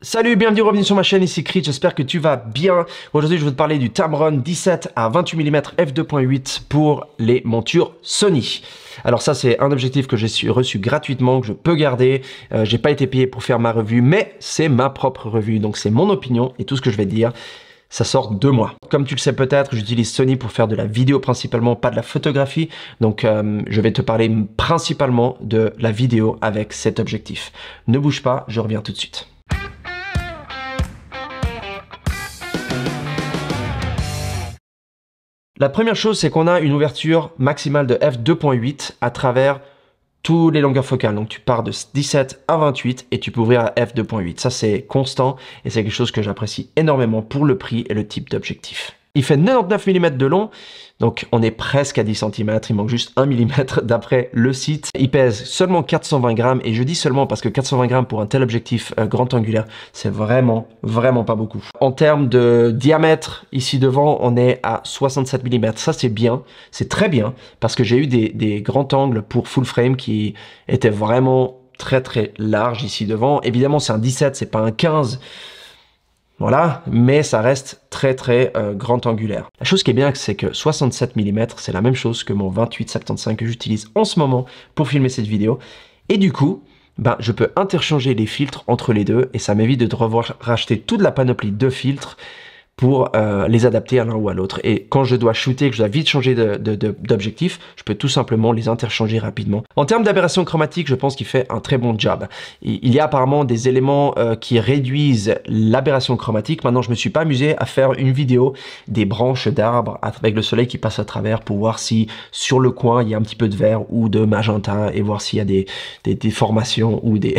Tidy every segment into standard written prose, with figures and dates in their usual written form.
Salut, bienvenue sur ma chaîne, ici Crit, j'espère que tu vas bien. Aujourd'hui, je vais te parler du Tamron 17 à 28 mm f2.8 pour les montures Sony. Alors ça, c'est un objectif que j'ai reçu gratuitement, que je peux garder. J'ai pas été payé pour faire ma revue, mais c'est ma propre revue, donc c'est mon opinion et tout ce que je vais te dire, ça sort de moi. Comme tu le sais peut-être, j'utilise Sony pour faire de la vidéo principalement, pas de la photographie. Donc je vais te parler principalement de la vidéo avec cet objectif. Ne bouge pas, je reviens tout de suite. La première chose, c'est qu'on a une ouverture maximale de f2.8 à travers toutes les longueurs focales. Donc tu pars de 17 à 28 et tu peux ouvrir à f2.8. Ça, c'est constant et c'est quelque chose que j'apprécie énormément pour le prix et le type d'objectif. Il fait 99 mm de long, donc on est presque à 10 cm, il manque juste 1 mm d'après le site. Il pèse seulement 420 grammes, et je dis seulement parce que 420 grammes pour un tel objectif grand angulaire, c'est vraiment pas beaucoup. En termes de diamètre, ici devant, on est à 67 mm. Ça, c'est bien, c'est très bien, parce que j'ai eu des grands angles pour full frame qui étaient vraiment très larges ici devant. Évidemment, c'est un 17, c'est pas un 15. Voilà, mais ça reste très grand angulaire. La chose qui est bien, c'est que 67 mm, c'est la même chose que mon 28-75 que j'utilise en ce moment pour filmer cette vidéo. Et du coup, je peux interchanger les filtres entre les deux et ça m'évite de devoir racheter toute la panoplie de filtres pour les adapter à l'un ou à l'autre. Et quand je dois shooter, que je dois vite changer d'objectif, je peux tout simplement les interchanger rapidement. En termes d'aberration chromatique, je pense qu'il fait un très bon job. Il y a apparemment des éléments qui réduisent l'aberration chromatique. Maintenant, je me suis pas amusé à faire une vidéo des branches d'arbres avec le soleil qui passe à travers pour voir si sur le coin, il y a un petit peu de vert ou de magenta et voir s'il y a des déformations ou des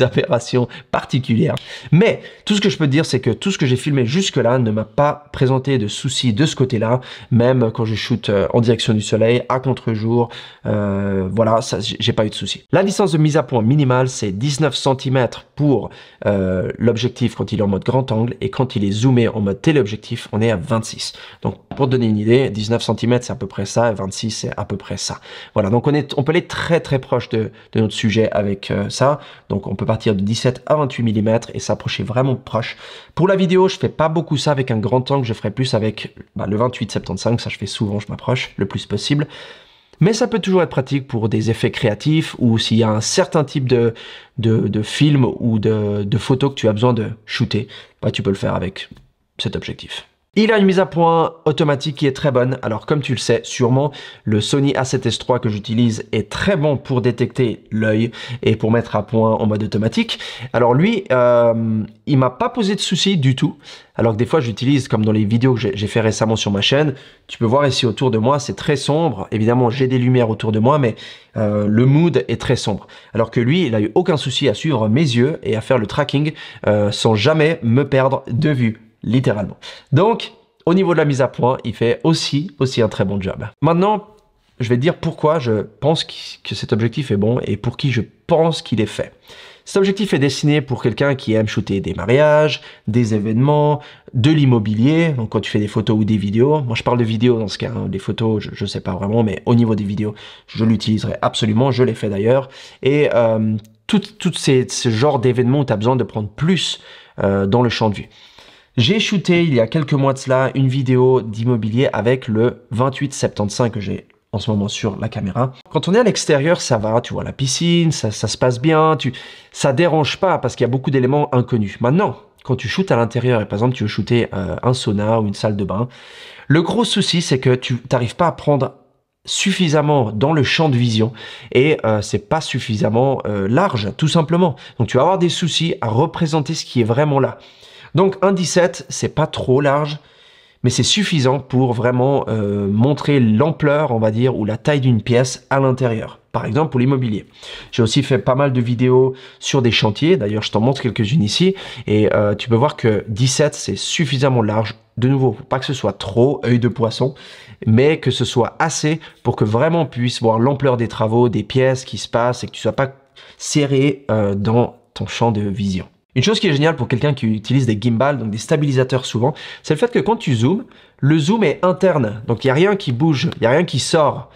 aberrations particulières. Mais tout ce que je peux te dire, c'est que tout ce que j'ai filmé jusque-là ne m'a pas présenté de soucis de ce côté-là, même quand je shoot en direction du soleil, à contre-jour, voilà, ça, j'ai pas eu de soucis. La distance de mise à point minimale, c'est 19 cm pour l'objectif quand il est en mode grand angle, et quand il est zoomé en mode téléobjectif, on est à 26. Donc, pour te donner une idée, 19 cm, c'est à peu près ça, et 26, c'est à peu près ça. Voilà, donc on peut aller très proche de notre sujet avec ça. Donc, on peut partir de 17 à 28 mm et s'approcher vraiment proche. Pour la vidéo, je fais pas beaucoup ça avec un grand angle, je ferai plus avec le 28-75, ça je fais souvent, je m'approche le plus possible. Mais ça peut toujours être pratique pour des effets créatifs ou s'il y a un certain type de film ou de photos que tu as besoin de shooter, tu peux le faire avec cet objectif. Il a une mise à point automatique qui est très bonne. Alors comme tu le sais sûrement, le Sony A7S III que j'utilise est très bon pour détecter l'œil et pour mettre à point en mode automatique. Alors lui, il m'a pas posé de soucis du tout. Alors que des fois j'utilise, comme dans les vidéos que j'ai fait récemment sur ma chaîne, tu peux voir ici autour de moi, c'est très sombre. Évidemment, j'ai des lumières autour de moi, mais le mood est très sombre. Alors que lui, il a eu aucun souci à suivre mes yeux et à faire le tracking sans jamais me perdre de vue. Littéralement. Donc, au niveau de la mise à point, il fait aussi un très bon job. Maintenant, je vais te dire pourquoi je pense que cet objectif est bon et pour qui je pense qu'il est fait. Cet objectif est destiné pour quelqu'un qui aime shooter des mariages, des événements, de l'immobilier, donc quand tu fais des photos ou des vidéos. Moi, je parle de vidéos dans ce cas, hein. Des photos, je sais pas vraiment, mais au niveau des vidéos, je l'utiliserai absolument, je l'ai fait d'ailleurs. Et tout ce genre d'événements où tu as besoin de prendre plus dans le champ de vue. J'ai shooté il y a quelques mois de cela une vidéo d'immobilier avec le 28-75 que j'ai en ce moment sur la caméra. Quand on est à l'extérieur, ça va, tu vois la piscine, ça se passe bien, ça dérange pas parce qu'il y a beaucoup d'éléments inconnus. Maintenant, quand tu shootes à l'intérieur et par exemple tu veux shooter un sauna ou une salle de bain, le gros souci c'est que tu n'arrives pas à prendre suffisamment dans le champ de vision et c'est pas suffisamment large tout simplement. Donc tu vas avoir des soucis à représenter ce qui est vraiment là. Donc un 17, c'est pas trop large, mais c'est suffisant pour vraiment montrer l'ampleur, on va dire, ou la taille d'une pièce à l'intérieur. Par exemple, pour l'immobilier. J'ai aussi fait pas mal de vidéos sur des chantiers, d'ailleurs je t'en montre quelques-unes ici, et tu peux voir que 17, c'est suffisamment large. De nouveau, faut pas que ce soit trop œil de poisson, mais que ce soit assez pour que vraiment on puisse voir l'ampleur des travaux, des pièces qui se passent, et que tu sois pas serré dans ton champ de vision. Une chose qui est géniale pour quelqu'un qui utilise des gimbals, donc des stabilisateurs souvent, c'est le fait que quand tu zoomes, le zoom est interne. Donc il n'y a rien qui bouge, il n'y a rien qui sort.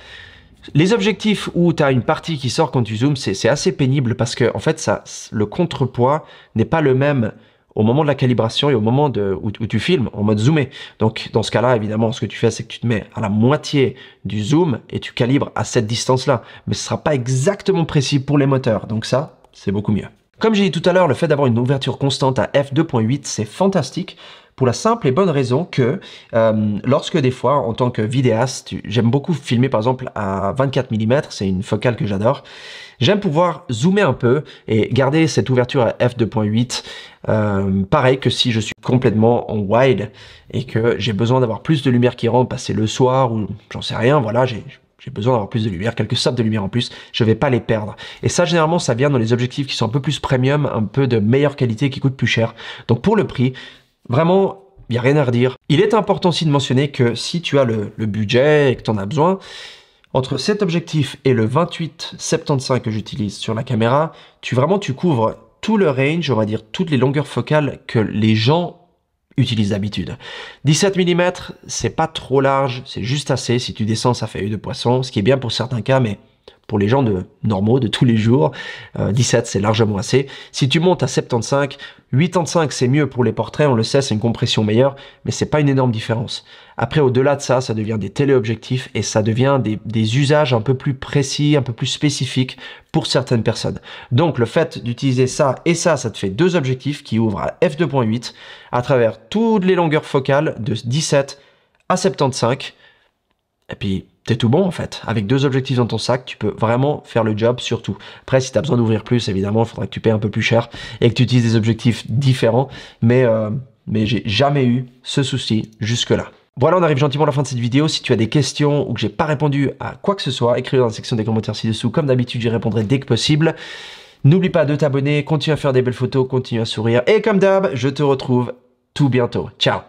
Les objectifs où tu as une partie qui sort quand tu zoomes, c'est assez pénible parce que en fait, le contrepoids n'est pas le même au moment de la calibration et au moment où tu filmes en mode zoomé. Donc dans ce cas-là, évidemment, ce que tu fais, c'est que tu te mets à la moitié du zoom et tu calibres à cette distance-là. Mais ce sera pas exactement précis pour les moteurs. Donc ça, c'est beaucoup mieux. Comme j'ai dit tout à l'heure, le fait d'avoir une ouverture constante à f2.8, c'est fantastique pour la simple et bonne raison que lorsque des fois, en tant que vidéaste, j'aime beaucoup filmer par exemple à 24 mm, c'est une focale que j'adore, j'aime pouvoir zoomer un peu et garder cette ouverture à f2.8, pareil que si je suis complètement en wide et que j'ai besoin d'avoir plus de lumière qui rentre, passer le soir ou j'en sais rien, voilà, j'ai besoin d'avoir plus de lumière, quelques stops de lumière en plus, je vais pas les perdre. Et ça, généralement, ça vient dans les objectifs qui sont un peu plus premium, un peu de meilleure qualité, qui coûtent plus cher. Donc pour le prix, vraiment, il n'y a rien à redire. Il est important aussi de mentionner que si tu as le budget et que tu en as besoin, entre cet objectif et le 28-75 que j'utilise sur la caméra, tu couvres tout le range, on va dire toutes les longueurs focales que les gens utilise d'habitude. 17 mm, c'est pas trop large, c'est juste assez. Si tu descends, ça fait œil de poisson, ce qui est bien pour certains cas, mais pour les gens normaux, de tous les jours, 17 c'est largement assez. Si tu montes à 75, 85 c'est mieux pour les portraits, on le sait, c'est une compression meilleure, mais c'est pas une énorme différence. Après, au-delà de ça, ça devient des téléobjectifs et ça devient des usages un peu plus précis, un peu plus spécifiques pour certaines personnes. Donc, le fait d'utiliser ça et ça te fait deux objectifs qui ouvrent à f2.8 à travers toutes les longueurs focales de 17 à 75. Et puis, t'es tout bon en fait. Avec deux objectifs dans ton sac, tu peux vraiment faire le job sur tout. Après, si tu as besoin d'ouvrir plus, évidemment, il faudra que tu payes un peu plus cher et que tu utilises des objectifs différents. Mais j'ai jamais eu ce souci jusque-là. Voilà, on arrive gentiment à la fin de cette vidéo. Si tu as des questions ou que j'ai pas répondu à quoi que ce soit, écris-le dans la section des commentaires ci-dessous. Comme d'habitude, j'y répondrai dès que possible. N'oublie pas de t'abonner, continue à faire des belles photos, continue à sourire. Et comme d'hab, je te retrouve tout bientôt. Ciao!